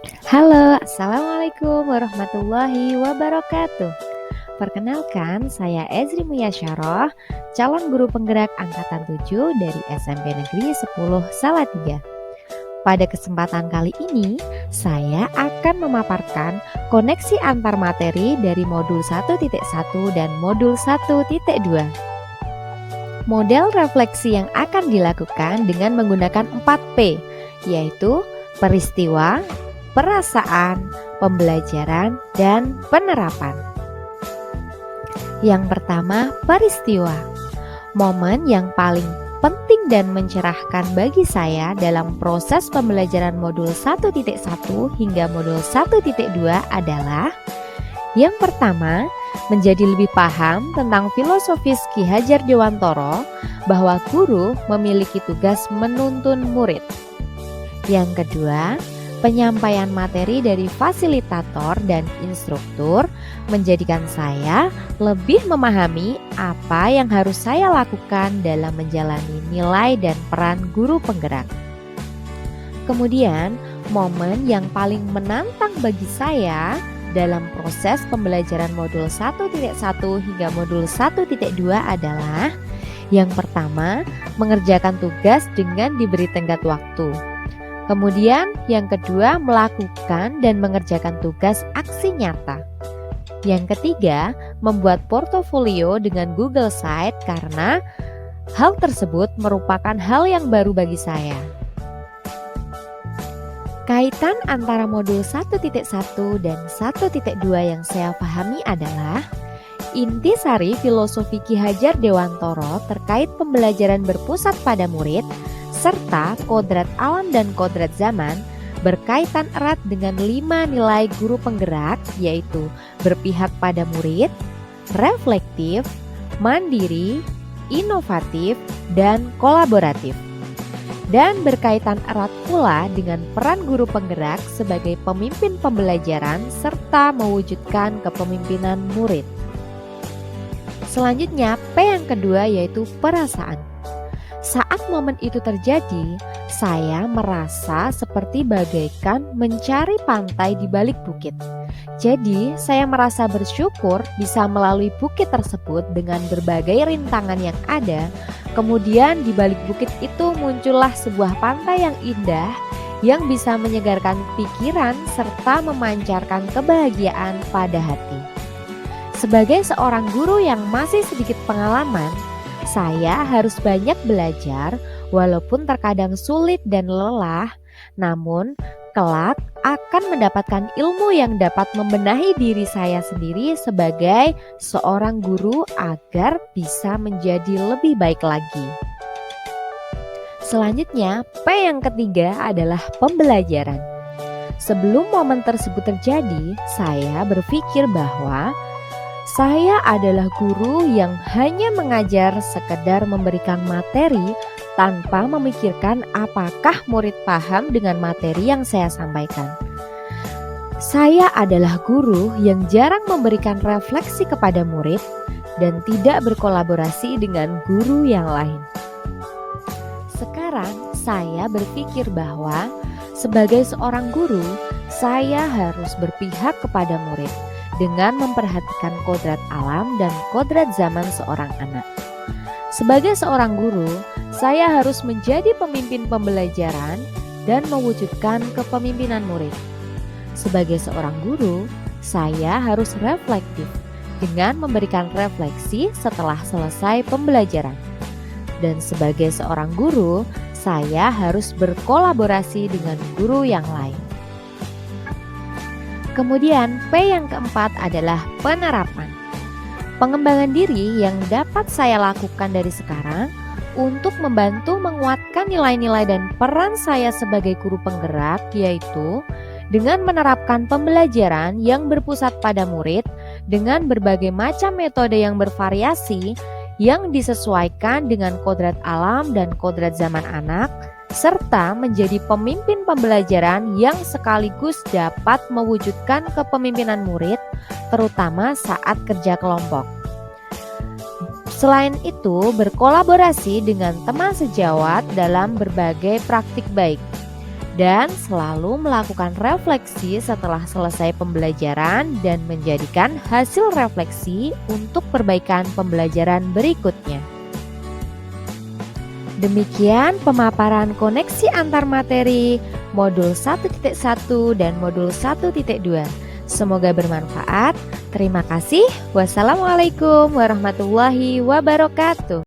Halo, Assalamualaikum warahmatullahi wabarakatuh. Perkenalkan, saya Ezri Muyasyarah, calon guru penggerak Angkatan 7 dari SMP Negeri 10 Salatiga. Pada kesempatan kali ini, saya akan memaparkan koneksi antar materi dari modul 1.1 dan modul 1.2. Model refleksi yang akan dilakukan dengan menggunakan 4P, yaitu peristiwa, perasaan, pembelajaran, dan penerapan. Yang pertama, peristiwa. Momen yang paling penting dan mencerahkan bagi saya dalam proses pembelajaran modul 1.1 hingga modul 1.2 adalah yang pertama, menjadi lebih paham tentang filosofis Ki Hajar Dewantoro bahwa guru memiliki tugas menuntun murid. Yang kedua, penyampaian materi dari fasilitator dan instruktur menjadikan saya lebih memahami apa yang harus saya lakukan dalam menjalani nilai dan peran guru penggerak. Kemudian, momen yang paling menantang bagi saya dalam proses pembelajaran modul 1.1 hingga modul 1.2 adalah yang pertama, mengerjakan tugas dengan diberi tenggat waktu. Kemudian yang kedua, melakukan dan mengerjakan tugas aksi nyata. Yang ketiga, membuat portofolio dengan Google Site karena hal tersebut merupakan hal yang baru bagi saya. Kaitan antara modul 1.1 dan 1.2 yang saya pahami adalah intisari filosofi Ki Hajar Dewantoro terkait pembelajaran berpusat pada murid serta kodrat alam dan kodrat zaman berkaitan erat dengan 5 nilai guru penggerak, yaitu berpihak pada murid, reflektif, mandiri, inovatif, dan kolaboratif. Dan berkaitan erat pula dengan peran guru penggerak sebagai pemimpin pembelajaran serta mewujudkan kepemimpinan murid. Selanjutnya, P yang kedua yaitu perasaan. Saat momen itu terjadi, saya merasa seperti bagaikan mencari pantai di balik bukit. Jadi, saya merasa bersyukur bisa melalui bukit tersebut dengan berbagai rintangan yang ada. Kemudian di balik bukit itu muncullah sebuah pantai yang indah yang bisa menyegarkan pikiran serta memancarkan kebahagiaan pada hati. Sebagai seorang guru yang masih sedikit pengalaman, saya harus banyak belajar walaupun terkadang sulit dan lelah, namun kelak akan mendapatkan ilmu yang dapat membenahi diri saya sendiri sebagai seorang guru agar bisa menjadi lebih baik lagi. Selanjutnya, P yang ketiga adalah pembelajaran. Sebelum momen tersebut terjadi, saya berpikir bahwa saya adalah guru yang hanya mengajar sekedar memberikan materi tanpa memikirkan apakah murid paham dengan materi yang saya sampaikan. Saya adalah guru yang jarang memberikan refleksi kepada murid dan tidak berkolaborasi dengan guru yang lain. Sekarang saya berpikir bahwa sebagai seorang guru, saya harus berpihak kepada murid dengan memperhatikan kodrat alam dan kodrat zaman seorang anak. Sebagai seorang guru, saya harus menjadi pemimpin pembelajaran dan mewujudkan kepemimpinan murid. Sebagai seorang guru, saya harus reflektif dengan memberikan refleksi setelah selesai pembelajaran. Dan sebagai seorang guru, saya harus berkolaborasi dengan guru yang lain. Kemudian P yang keempat adalah penerapan. Pengembangan diri yang dapat saya lakukan dari sekarang untuk membantu menguatkan nilai-nilai dan peran saya sebagai guru penggerak, yaitu dengan menerapkan pembelajaran yang berpusat pada murid dengan berbagai macam metode yang bervariasi yang disesuaikan dengan kodrat alam dan kodrat zaman anak, serta menjadi pemimpin pembelajaran yang sekaligus dapat mewujudkan kepemimpinan murid, terutama saat kerja kelompok. Selain itu, berkolaborasi dengan teman sejawat dalam berbagai praktik baik. dan selalu melakukan refleksi setelah selesai pembelajaran dan menjadikan hasil refleksi untuk perbaikan pembelajaran berikutnya. Demikian pemaparan koneksi antar materi modul 1.1 dan modul 1.2. Semoga bermanfaat. Terima kasih. Wassalamualaikum warahmatullahi wabarakatuh.